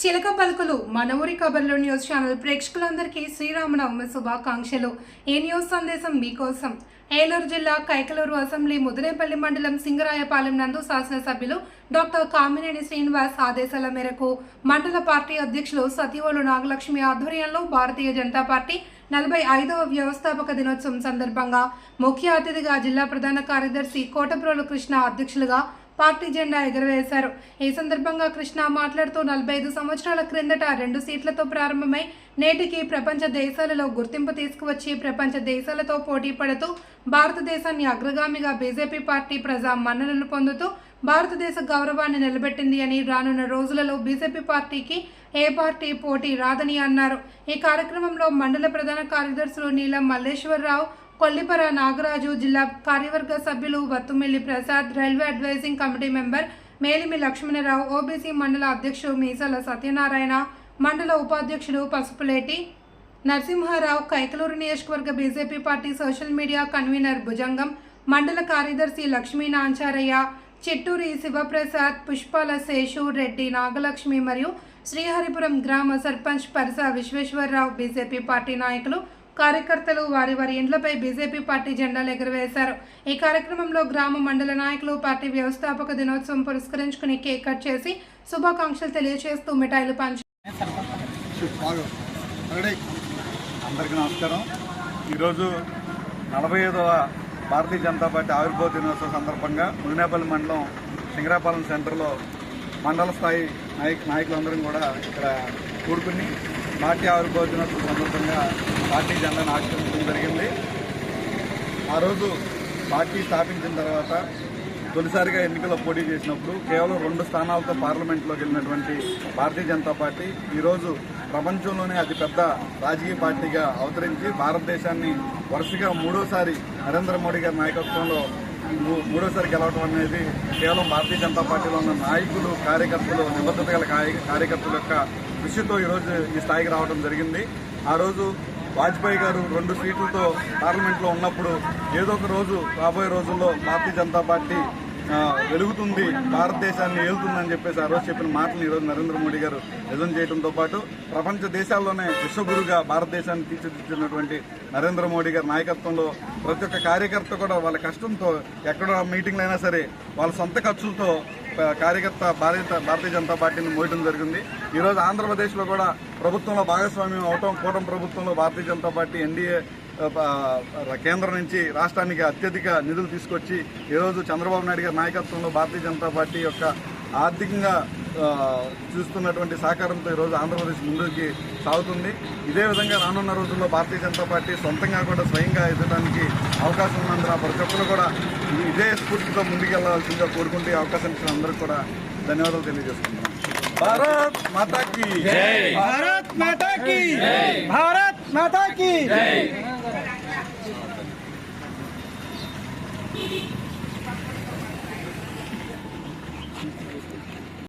చిలక పలుకులు మన ఊరి కబర్లు న్యూస్ ఛానల్ ప్రేక్షకులందరికీ శ్రీరామనవమి శుభాకాంక్షలు. ఈ న్యూస్ సందేశం మీకోసం. ఏలూరు జిల్లా కైకలూరు అసెంబ్లీ ముదినేపల్లి మండలం సింగరాయపాలెం నందు శాసనసభ్యులు డాక్టర్ కామినేని శ్రీనివాస్ ఆదేశాల మేరకు మండల పార్టీ అధ్యక్షులు సతీవోలు నాగలక్ష్మి ఆధ్వర్యంలో భారతీయ జనతా పార్టీ 45వ వ్యవస్థాపక దినోత్సవం సందర్భంగా ముఖ్య అతిథిగా జిల్లా ప్రధాన కార్యదర్శి కోటప్రోలు కృష్ణ అధ్యక్షులుగా పార్టీ జెండా ఎగురవేశారు. ఈ సందర్భంగా కృష్ణ మాట్లాడుతూ 45 సంవత్సరాల క్రిందట 2 సీట్లతో ప్రారంభమై నేటికి ప్రపంచ దేశాలలో గుర్తింపు తీసుకువచ్చి ప్రపంచ దేశాలతో పోటీ పడుతూ భారతదేశాన్ని అగ్రగామిగా బీజేపీ పార్టీ ప్రజా మన్ననలు పొందుతూ భారతదేశ గౌరవాన్ని నిలబెట్టింది అని, రానున్న రోజులలో బీజేపీ పార్టీకి ఏ పార్టీ పోటీ రాదని అన్నారు. ఈ కార్యక్రమంలో మండల ప్రధాన కార్యదర్శులు నీలం మల్లేశ్వరరావు, కొల్లిపర నాగరాజు, జిల్లా కార్యవర్గ సభ్యులు Vattumilli Prasad, railway advising committee member Melimi Lakshmanarao, OBC మండల అధ్యక్షుడు మీసాల సత్యనారాయణ, మండల ఉపాధ్యక్షుడు పసుపులేటి నరసింహారావు, కైకలూరు నియోజకవర్గ BJP party social media convener Bhujangam, మండల కార్యదర్శి లక్ష్మీ నాంచారయ్య, చిట్టూరి శివప్రసాద్, పుష్పాల శేషు రెడ్డి, నాగలక్ష్మి మరియు శ్రీహరిపురం గ్రామ సర్పంచ్ పరస విశ్వేశ్వరరావు, బీజేపీ పార్టీ నాయకులు కార్యకర్తలు వారి ఇండ్లపై బీజేపీ పార్టీ జెండాలు ఎగురవేశారు. ఈ కార్యక్రమంలో గ్రామ మండల నాయకులు పార్టీ వ్యవస్థాపక దినోత్సవం పురస్కరించుకుని కేక్ కట్ చేసి శుభాకాంక్షలు తెలియజేస్తూ మిఠాయిలు పంచారు. అందరికీ నమస్కారం. ఈరోజు 45వ భారతీయ జనతా పార్టీ ఆవిర్భావ దినోత్సవం సందర్భంగా ముదినేపల్లి మండలం సింగరాపాలెం సెంటర్లో మండల స్థాయి నాయకులందరం కూడా ఇక్కడ కూడుకుని పార్టీ ఆవిర్భావ దినోత్సవం సందర్భంగా పార్టీ జెండాను ఆవిష్కరించడం జరిగింది. ఆ రోజు పార్టీ స్థాపించిన తర్వాత తొలిసారిగా ఎన్నికల్లో పోటీ చేసినప్పుడు కేవలం 2 స్థానాలతో పార్లమెంట్లోకి వెళ్ళినటువంటి భారతీయ జనతా పార్టీ ఈరోజు ప్రపంచంలోనే అతిపెద్ద రాజకీయ పార్టీగా అవతరించి భారతదేశాన్ని వరుసగా 3వసారి నరేంద్ర మోడీ గారి నాయకత్వంలో 3వసారి గెలవడం అనేది కేవలం భారతీయ జనతా పార్టీలో ఉన్న నాయకులు, కార్యకర్తలు, నిబద్ధత గల కార్యకర్తల యొక్క కృషితో ఈరోజు ఈ స్థాయికి రావడం జరిగింది. ఆ రోజు వాజ్పేయి గారు 2 సీట్లతో పార్లమెంట్లో ఉన్నప్పుడు ఏదో ఒక రోజు రాబోయే రోజుల్లో భారతీయ జనతా పార్టీ వెలుగుతుంది, భారతదేశాన్ని ఏలుతుందని చెప్పేసి ఆ రోజు చెప్పిన మాటలు ఈరోజు నరేంద్ర మోడీ గారు నిజం చేయడంతో పాటు ప్రపంచ దేశాల్లోనే విశ్వగురుగా భారతదేశాన్ని తీర్చిదిద్దినటువంటి నరేంద్ర మోడీ గారి నాయకత్వంలో ప్రతి ఒక్క కార్యకర్త కూడా వాళ్ళ కష్టంతో ఎక్కడ మీటింగ్లు అయినా సరే వాళ్ళ సొంత ఖర్చులతో కార్యకర్త భారతీయ జనతా పార్టీని మోయడం జరిగింది. ఈరోజు ఆంధ్రప్రదేశ్లో కూడా ప్రభుత్వంలో భాగస్వామ్యం అవటం, కూటమి ప్రభుత్వంలో భారతీయ జనతా పార్టీ ఎన్డీఏ కేంద్రం నుంచి రాష్ట్రానికి అత్యధిక నిధులు తీసుకొచ్చి ఈరోజు చంద్రబాబు నాయుడు గారి నాయకత్వంలో భారతీయ జనతా పార్టీ యొక్క ఆర్థికంగా చూస్తున్నటువంటి సహకారంతో ఈరోజు ఆంధ్రప్రదేశ్ ముందుకి సాగుతుంది. ఇదే విధంగా రానున్న రోజుల్లో భారతీయ జనతా పార్టీ సొంతంగా కూడా స్వయంగా ఎదగడానికి అవకాశం ఉన్నందున ప్రతి ఒక్కరు కూడా ఇదే స్ఫూర్తితో ముందుకెళ్లాల్సిందిగా కోరుకుంటే అవకాశం ఇచ్చిన అందరికీ కూడా ధన్యవాదాలు తెలియజేస్తున్నాను. భారత్ మాతా కీ జై, భారత్ మాతా కీ జై, భారత్ మాతా కీ జై.